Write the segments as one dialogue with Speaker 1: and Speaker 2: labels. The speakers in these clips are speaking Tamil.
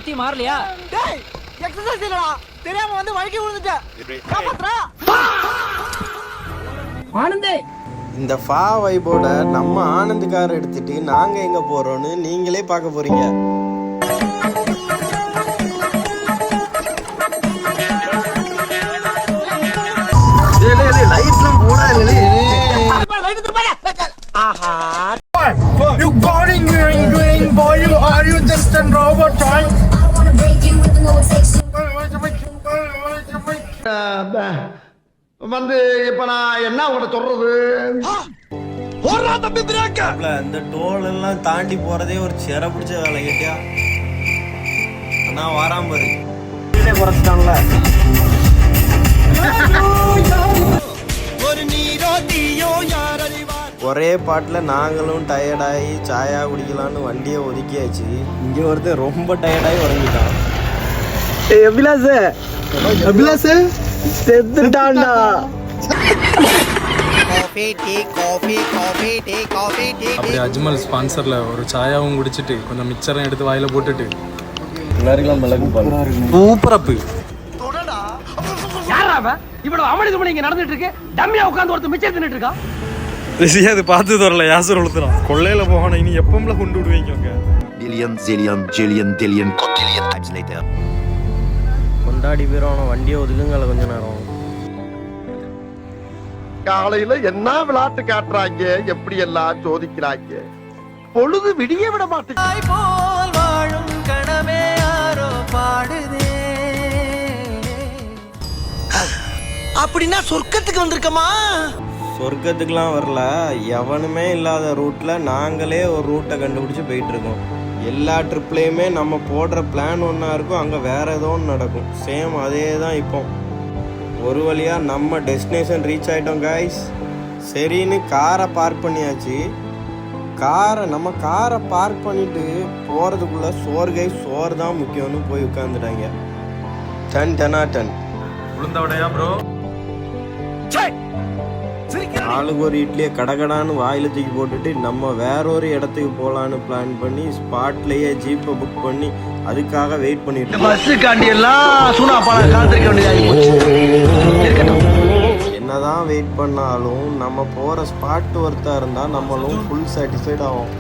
Speaker 1: புத்தி மாறலையா?
Speaker 2: டேய் எக்ஸர்சைஸ் இல்லடா, தெரியாம வந்து வழுக்கி விழுந்துட்டேன். காப்பாத்துறா
Speaker 1: ஆனந்தே.
Speaker 3: இந்த ஃபா வைபோட நம்ம ஆனந்த் கார் எடுத்துட்டு நாங்க எங்க போறோம்னு நீங்களே பார்க்க போறீங்க. லைட்லாம் போடா இல்ல. ஆஹா. You calling boy, you are you just a robot toy?
Speaker 4: வந்து இப்ப நான் என்ன உங்களை சொல்றது?
Speaker 3: அந்த டோல் எல்லாம் தாண்டி போறதே ஒரு சிற பிடிச்ச வேலை கேட்டியா? ஆனா வராம பாரு குறைச்சிட்டான்ல. ஒரே பாட்டுல நாங்களும் டயர்டாகி சாயா குடிக்கலான்னு வண்டியை ஒதுக்கியாச்சு. இங்க ஒருத்தர் ரொம்ப டயர்டாகி உறங்கிட்டான்.
Speaker 4: அபிலாஸ் செத்துட்டான்டா.
Speaker 5: அப்படியே அஜ்மல் ஸ்பான்சர்ல ஒரு சாயாவும் குடிச்சிட்டு கொஞ்சம் மிச்சரம் எடுத்து வாயில போட்டுட்டு சூப்பரப்பு.
Speaker 1: யாரா இவ்வளவு அமளிதுமணி இங்க நடந்துட்டு இருக்கு? டம்மியா உட்கார்ந்து ஒருத்தர் மிச்சம் தின்னுட்டு இருக்கா.
Speaker 5: அது பார்த்து தரல யாசர் ஒழுத்துறான். கொள்ளையில போகணும் இனி எப்பம்ல கொண்டு விடுவீங்க?
Speaker 3: கொண்டாடி போயிடும். வண்டியை ஒதுக்குங்கள கொஞ்ச நேரம்.
Speaker 4: காலையில என்ன விளையாட்டு காட்டுறாங்க, எப்படி எல்லாம் சோதிக்கிறாங்க. பொழுது விடிய விட மாட்டேங்குது.
Speaker 2: அப்படின்னா சொர்க்கத்துக்கு வந்திருக்கமா?
Speaker 3: சொர்க்கத்துக்குலாம் வரல. எவனுமே இல்லாத ரூட்ல நாங்களே ஒரு ரூட்டை கண்டுபிடிச்சு போயிட்டு இருக்கோம். எல்லா ட்ரிப்லேயுமே நம்ம போடுற பிளான் ஒன்றா இருக்கும், அங்கே வேற ஏதோ ஒன்று நடக்கும். சேம் அதே தான். இப்போ ஒரு வழியாக நம்ம டெஸ்டினேஷன் ரீச் ஆகிட்டோம் காய்ஸ். சரின்னு காரை பார்க் பண்ணியாச்சு. நம்ம காரை பார்க் பண்ணிட்டு போகிறதுக்குள்ளே சோறு தான் முக்கியம்னு போய் உட்காந்துட்டாங்க. Ton
Speaker 5: உளுந்தவடையா bro?
Speaker 3: ஆளுக்கு ஒரு இட்லியை கடகடான்னு வாயில தூக்கி போட்டுட்டு நம்ம வேற ஒரு இடத்துக்கு போகலான்னு பிளான் பண்ணி ஸ்பாட்லேயே ஜீப்பை புக் பண்ணி அதுக்காக வெயிட் பண்ணிட்டு என்னதான் வெயிட் பண்ணாலும் நம்ம போற ஸ்பாட் ஒருத்தா இருந்தா நம்மளும் ஃபுல் சாட்டிஸ்ஃபைட் ஆகும்.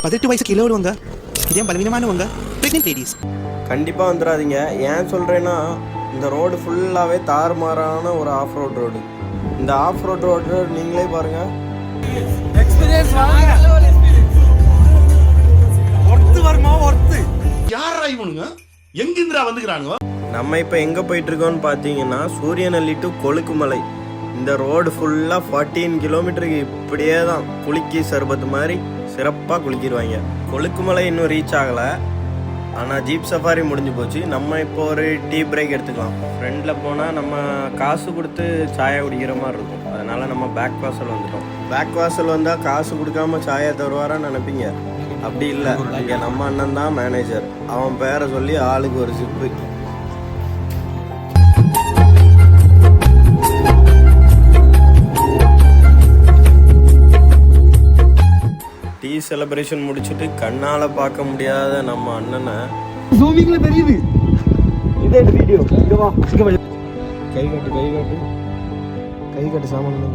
Speaker 6: 18 வயசு கீழே விடுவாங்க. இதே பலவீனமானவங்க, பிரெக்னென்ட் லேடிஸ்
Speaker 3: கண்டிப்பாக வந்துடாதீங்க. ஏன் சொல்கிறேன்னா இந்த ரோடு ஃபுல்லாகவே தாறுமாறான ஒரு ஆஃப் ரோட் ரோடு. இந்த ஆஃப் ரோட் ரோடு நீங்களே பாருங்க. நம்ம இப்போ எங்கே போயிட்டு இருக்கோம்னு பார்த்தீங்கன்னா சூரியநல்லி டு கொழுக்குமலை. இந்த ரோடு ஃபுல்லாக 14 கிலோமீட்டருக்கு இப்படியே தான் குளிக்கி சர்பத்து மாதிரி சிறப்பாக குளிக்கிடுவாங்க. கொழுக்குமலை இன்னும் ரீச் ஆகலை, ஆனால் ஜீப் சஃபாரி முடிஞ்சு போச்சு. நம்ம இப்போ ஒரு டீ பிரேக் எடுத்துக்கலாம். ஃப்ரெண்டில் போனால் நம்ம காசு கொடுத்து சாயா குடிக்கிற மாதிரி இருக்கும். அதனால் நம்ம பேக் வாசல் வந்துட்டோம். பேக் வாசல் வந்தால் காசு கொடுக்காம சாயா தருவாரான்னு நினைப்பீங்க. அப்படி இல்லை, இங்கே நம்ம அண்ணன் தான் மேனேஜர். அவன் பேரை சொல்லி ஆளுக்கு ஒரு ஜிப்பு. டீ செலிப்ரேஷன் முடிச்சுட்டு கண்ணால பார்க்க முடியாத நம்ம அண்ணனை
Speaker 4: ஜூமிங்ல தெரியுது. இதே வீடியோ இங்க வா.
Speaker 3: கை காட்டு சாமனே.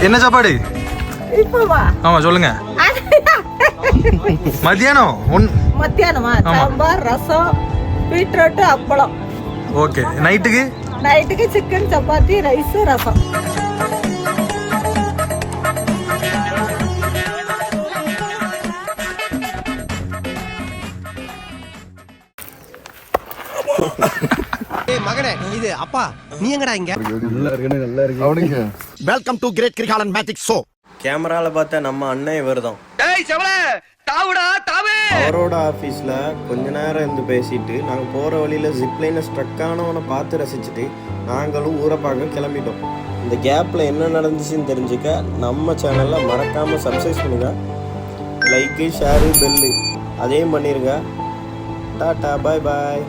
Speaker 5: என்ன சாப்பாடு? ஆமா சொல்லுங்க.
Speaker 7: மத்தியானமா சாம்பார், ரசம், பீட்ரூட், அப்பளம்.
Speaker 5: ஓகே. நைட்டுக்கு
Speaker 7: சிக்கன், சப்பாத்தி, ரைஸ், ரசம்.
Speaker 6: மகனே, இது அப்பா நீ எங்கடா இங்க?
Speaker 4: நல்லா இருக்கு. Welcome to great Kirikalan magic show.
Speaker 3: கேமரால பார்த்த நம்ம அண்ணன் இவர் தான். அவரோட ஆஃபீஸில் கொஞ்ச நேரம் இருந்து பேசிட்டு நாங்கள் போகிற வழியில் ஜிப்லைனை ஸ்ட்ரக் ஆனவனை பார்த்து ரசிச்சுட்டு நாங்களும் ஊரை பார்க்க கிளம்பிட்டோம். இந்த கேப்பில் என்ன நடந்துச்சுன்னு தெரிஞ்சுக்க நம்ம சேனலில் மறக்காமல் சப்ஸ்கிரைப் பண்ணுங்கள். லைக்கு ஷேரு பெல்லு அதையும் பண்ணிருங்க. டாட்டா பாய் பாய்.